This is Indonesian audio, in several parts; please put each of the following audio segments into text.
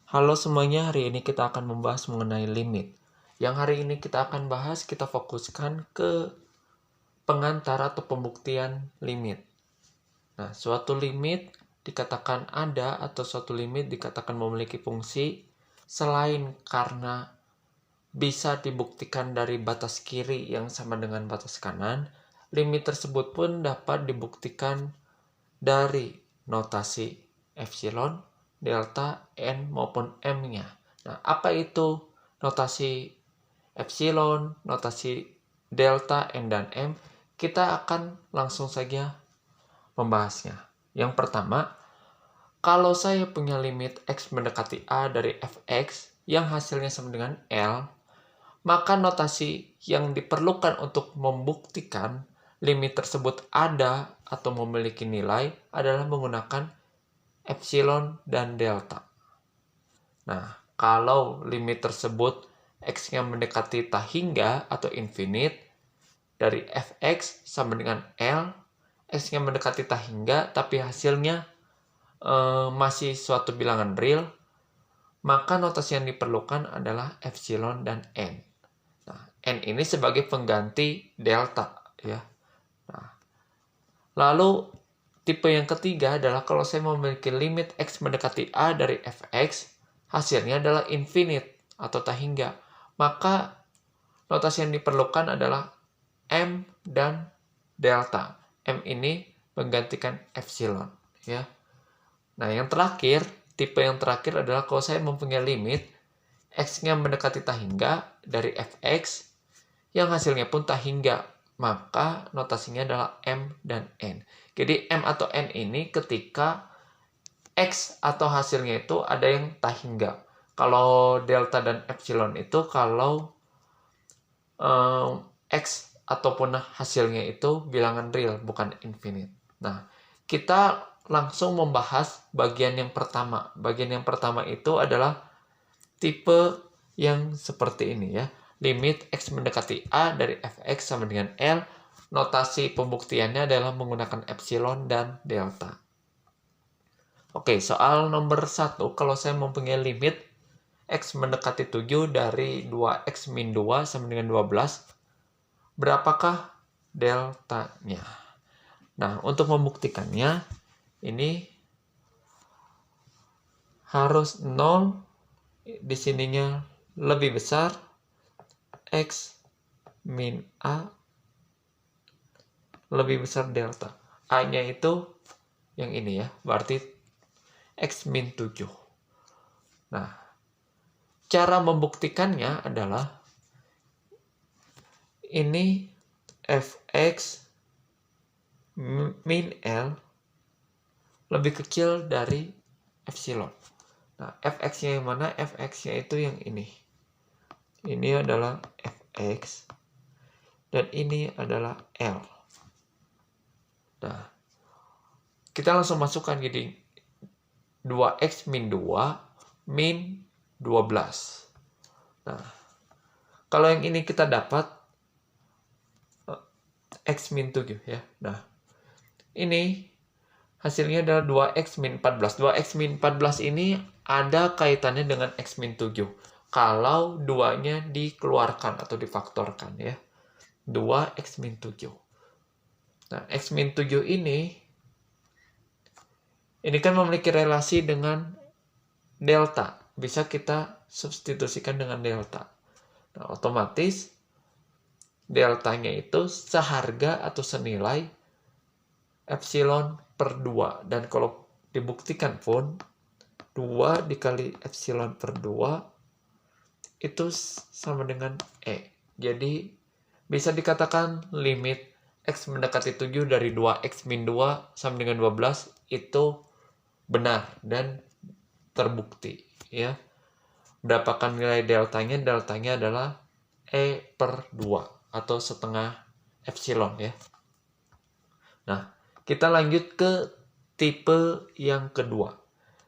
Halo semuanya, hari ini kita akan membahas mengenai limit. Yang hari ini kita akan bahas, kita fokuskan ke pengantar atau pembuktian limit. Nah, suatu limit dikatakan ada atau suatu limit dikatakan memiliki fungsi selain karena bisa dibuktikan dari batas kiri yang sama dengan batas kanan, limit tersebut pun dapat dibuktikan dari notasi epsilon, delta, n maupun m-nya. Nah, apa itu notasi epsilon, notasi delta, n, dan m? Kita akan langsung saja membahasnya. Yang pertama, kalau saya punya limit x mendekati a dari fx yang hasilnya sama dengan L, maka notasi yang diperlukan untuk membuktikan limit tersebut ada atau memiliki nilai adalah menggunakan epsilon dan delta. Nah, kalau limit tersebut x-nya mendekati tak hingga atau infinite, dari fx sama dengan L, x-nya mendekati tak hingga tapi hasilnya masih suatu bilangan real, maka notasi yang diperlukan adalah epsilon dan n. Nah, n ini sebagai pengganti delta, ya. Nah, lalu tipe yang ketiga adalah kalau saya memiliki limit x mendekati a dari fx, hasilnya adalah infinite atau tak hingga, maka notasi yang diperlukan adalah m dan delta. M ini menggantikan epsilon, ya. Nah, yang terakhir, tipe yang terakhir adalah kalau saya mempunyai limit x-nya mendekati tak hingga dari fx yang hasilnya pun tak hingga, maka notasinya adalah m dan n. Jadi m atau n ini ketika x atau hasilnya itu ada yang tak hingga. Kalau delta dan epsilon itu kalau x ataupun hasilnya itu bilangan real, bukan infinite. Nah, kita langsung membahas bagian yang pertama. Bagian yang pertama itu adalah tipe yang seperti ini, ya. Limit x mendekati a dari fx sama dengan L. Notasi pembuktiannya adalah menggunakan epsilon dan delta. Oke, soal nomor 1. Kalau saya mempunyai limit x mendekati 7 dari 2x min 2 sama dengan 12, berapakah deltanya? Nah, untuk membuktikannya, ini harus 0, di sininya lebih besar, x min a lebih besar delta. A-nya itu yang ini, ya, berarti x min 7. Nah, cara membuktikannya adalah ini fx min L lebih kecil dari epsilon. Nah, fx-nya yang mana? Fx-nya itu yang ini. Ini adalah fx dan ini adalah L. Nah, kita langsung masukkan jadi 2x min 2 min 12. Nah, kalau yang ini kita dapat x min 7, ya. Nah, ini hasilnya adalah 2x min 14. 2x min 14 ini ada kaitannya dengan x min 7. Kalau 2-nya dikeluarkan atau difaktorkan, ya. 2x min 7. Nah, x min 7 ini kan memiliki relasi dengan delta. Bisa kita substitusikan dengan delta. Nah, otomatis deltanya itu seharga atau senilai epsilon per 2. Dan kalau dibuktikan pun 2 dikali epsilon per 2 itu sama dengan E. Jadi bisa dikatakan limit x mendekati 7 dari 2x min 2 sama dengan 12 itu benar dan terbukti, ya. Berapakah nilai deltanya? Deltanya adalah E per 2 atau setengah epsilon, ya. Nah, kita lanjut ke tipe yang kedua.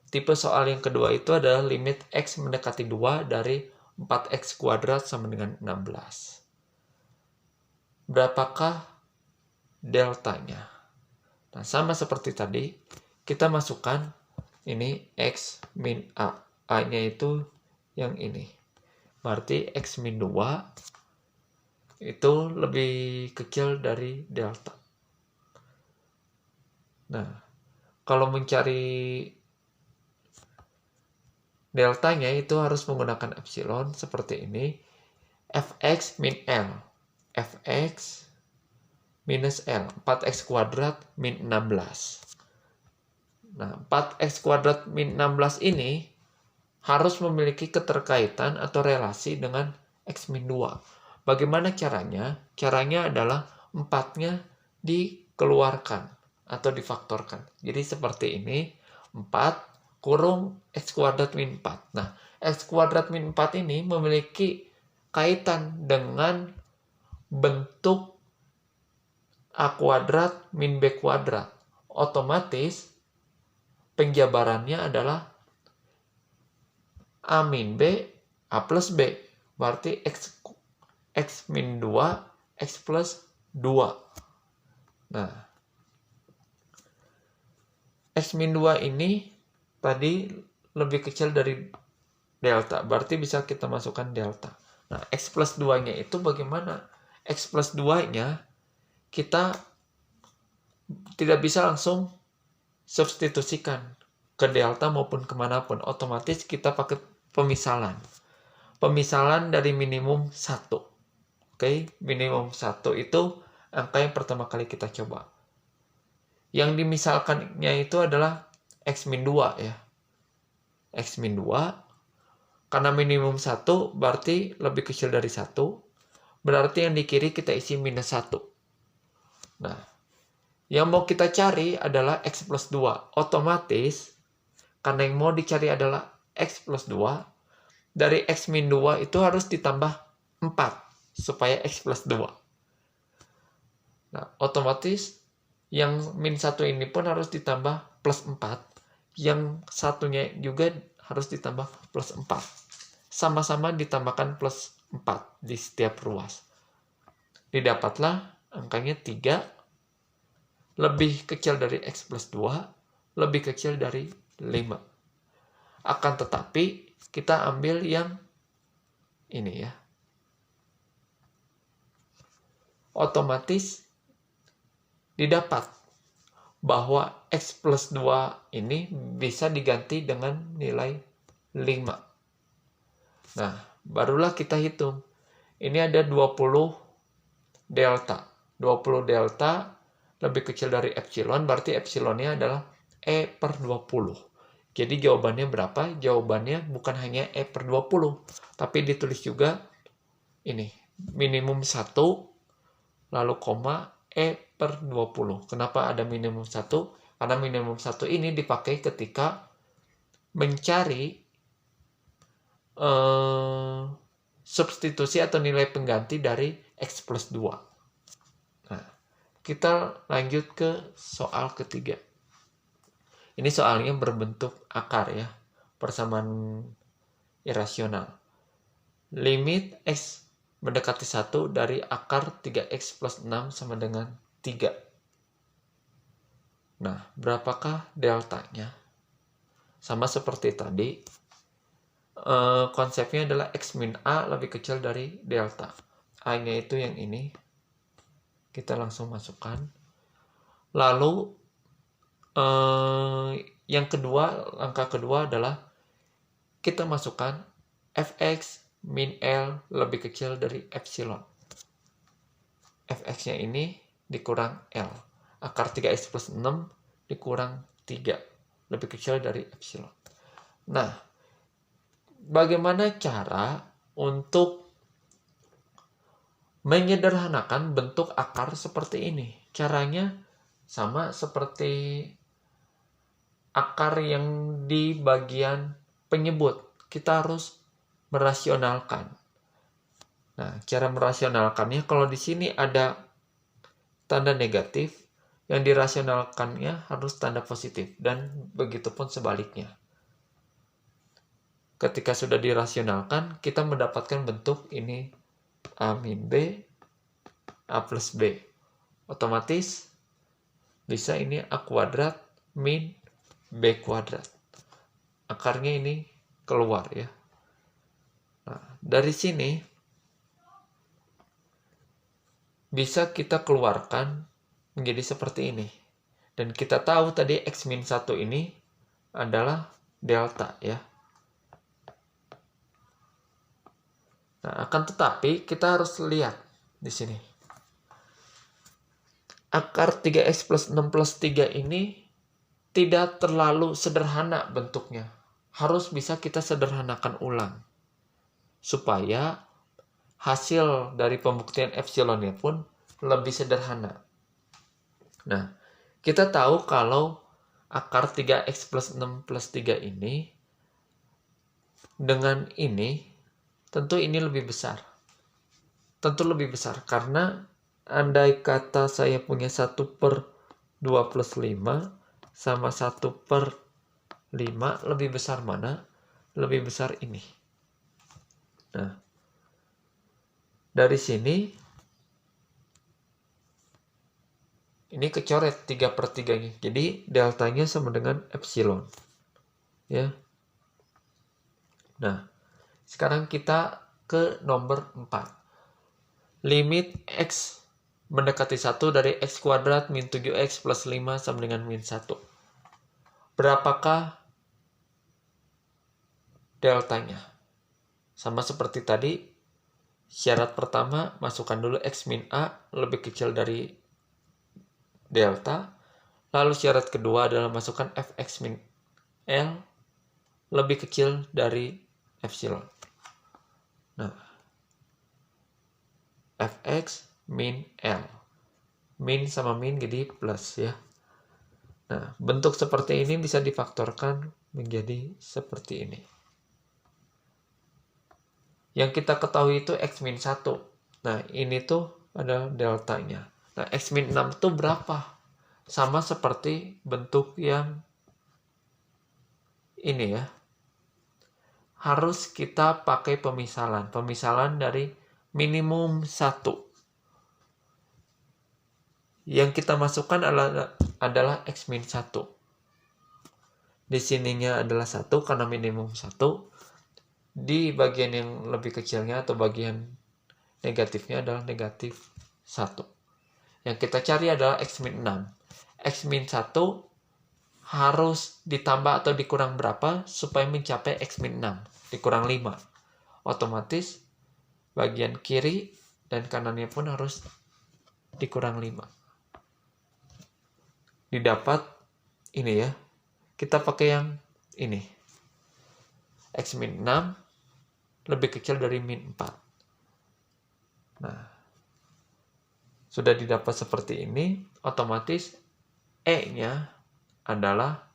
Tipe soal yang kedua itu adalah limit x mendekati 2 dari 4x kuadrat sama dengan 16. Berapakah deltanya? Nah, sama seperti tadi, kita masukkan ini x min a. A-nya itu yang ini. Berarti X min 2 itu lebih kecil dari delta. Nah, kalau mencari deltanya itu harus menggunakan epsilon seperti ini. Fx min L. Fx minus L. 4x kuadrat min 16. Nah, 4x kuadrat min 16 ini harus memiliki keterkaitan atau relasi dengan x min 2. Bagaimana caranya? Caranya adalah 4-nya dikeluarkan atau difaktorkan. Jadi seperti ini, 4 kurung x kuadrat min 4. Nah, x kuadrat min 4 ini memiliki kaitan dengan bentuk a kuadrat min b kuadrat. Otomatis penjabarannya adalah A min B, A plus B. Berarti X min 2, X plus 2. Nah, X min 2 ini tadi lebih kecil dari delta. Berarti bisa kita masukkan delta. Nah, X plus 2-nya itu bagaimana? X plus 2-nya kita tidak bisa langsung substitusikan ke delta maupun kemanapun. Otomatis kita pakai pemisalan. Pemisalan dari minimum 1. Oke, minimum 1 itu angka yang pertama kali kita coba. Yang dimisalkannya itu adalah X min 2 ya. X min 2, karena minimum 1 berarti lebih kecil dari 1. Berarti yang di kiri kita isi minus 1. Nah, yang mau kita cari adalah X plus 2. Otomatis, karena yang mau dicari adalah X plus 2, dari X min 2 itu harus ditambah 4, supaya X plus 2. Nah, otomatis, yang min 1 ini pun harus ditambah plus 4. Yang satunya juga harus ditambah plus 4. Sama-sama ditambahkan plus 4 di setiap ruas. Didapatlah angkanya 3, lebih kecil dari X plus 2, lebih kecil dari 5. Akan tetapi, kita ambil yang ini ya. Otomatis didapat bahwa X plus 2 ini bisa diganti dengan nilai 5. Nah, barulah kita hitung. Ini ada 20 delta. 20 delta lebih kecil dari epsilon, berarti epsilonnya adalah E per 20. Jadi jawabannya berapa? Jawabannya bukan hanya E per 20, tapi ditulis juga ini, minimum 1, lalu koma, E per 20. Kenapa ada minimum 1? Karena minimum 1 ini dipakai ketika mencari substitusi atau nilai pengganti dari X plus 2. Nah, kita lanjut ke soal ketiga. Ini soalnya berbentuk akar ya, persamaan irasional. Limit X mendekati 1 dari akar 3X plus 6 sama dengan 3. Nah, berapakah deltanya? Sama seperti tadi, konsepnya adalah X min A lebih kecil dari delta. A-nya itu yang ini. Kita langsung masukkan. Lalu, yang kedua, angka kedua adalah kita masukkan Fx min L lebih kecil dari epsilon. Fx-nya ini dikurang L. Akar 3x plus 6 dikurang 3. Lebih kecil dari epsilon. Nah, bagaimana cara untuk menyederhanakan bentuk akar seperti ini? Caranya sama seperti akar yang di bagian penyebut. Kita harus merasionalkan. Nah, cara merasionalkannya kalau di sini ada tanda negatif, yang dirasionalkannya harus tanda positif, dan begitu pun sebaliknya. Ketika sudah dirasionalkan, kita mendapatkan bentuk ini A min B, A plus B. Otomatis bisa ini A kuadrat min B kuadrat. Akarnya ini keluar ya. Nah, dari sini bisa kita keluarkan menjadi seperti ini. Dan kita tahu tadi X-1 ini adalah delta ya. Nah, akan tetapi kita harus lihat di sini. Akar 3X plus 6 plus 3 ini tidak terlalu sederhana bentuknya. Harus bisa kita sederhanakan ulang. Supaya hasil dari pembuktian epsilonnya pun lebih sederhana. Nah, kita tahu kalau akar 3X plus 6 plus 3 ini dengan ini, tentu ini lebih besar. Tentu lebih besar, karena andai kata saya punya 1/2 plus 5 sama 1/5, lebih besar mana? Lebih besar ini. Nah, dari sini, ini kecoret 3/3-nya. Jadi, deltanya sama dengan epsilon. Ya. Nah, sekarang kita ke nomor 4. Limit X mendekati 1 dari X kuadrat min 7X plus 5 sama dengan min 1. Berapakah deltanya? Sama seperti tadi, syarat pertama, masukkan dulu X min A lebih kecil dari delta. Lalu syarat kedua adalah masukkan Fx min L lebih kecil dari epsilon. Nah, Fx min L. Min sama min jadi plus ya. Nah, bentuk seperti ini bisa difaktorkan menjadi seperti ini. Yang kita ketahui itu X min 1. Nah, ini tuh adalah deltanya. Nah, X min 6 itu berapa? Sama seperti bentuk yang ini ya. Harus kita pakai pemisalan. Pemisalan dari minimum 1. Yang kita masukkan adalah X min 1. Di sininya adalah 1 karena minimum 1. Di bagian yang lebih kecilnya atau bagian negatifnya adalah negatif 1. Yang kita cari adalah X min 6. X min 1 harus ditambah atau dikurang berapa supaya mencapai X min 6. Dikurang 5. Otomatis bagian kiri dan kanannya pun harus dikurang 5. Didapat ini ya. Kita pakai yang ini. X min 6 lebih kecil dari min 4. Nah, sudah didapat seperti ini, otomatis E-nya adalah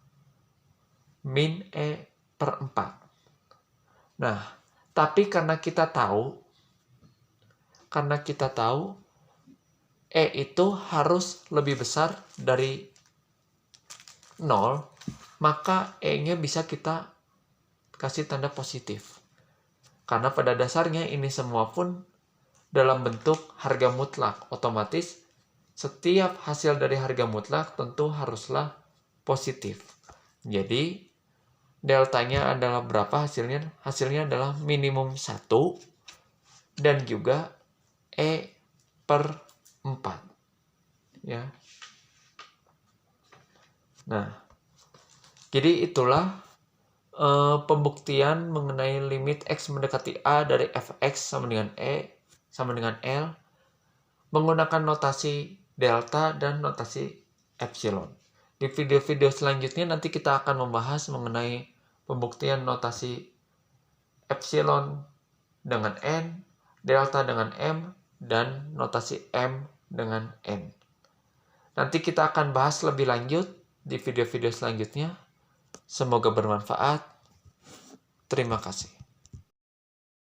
min E per 4. Nah, tapi karena kita tahu E itu harus lebih besar dari 0, maka E-nya bisa kita kasih tanda positif. Karena pada dasarnya ini semua pun dalam bentuk harga mutlak. Otomatis setiap hasil dari harga mutlak tentu haruslah positif. Jadi deltanya adalah berapa hasilnya? Hasilnya adalah minimum 1 dan juga E per 4. Ya. Nah, jadi itulah pembuktian mengenai limit X mendekati A dari Fx sama dengan E sama dengan L menggunakan notasi delta dan notasi epsilon. Di video-video selanjutnya nanti kita akan membahas mengenai pembuktian notasi epsilon dengan N, delta dengan M, dan notasi M dengan N. Nanti kita akan bahas lebih lanjut di video-video selanjutnya. Semoga bermanfaat. Terima kasih.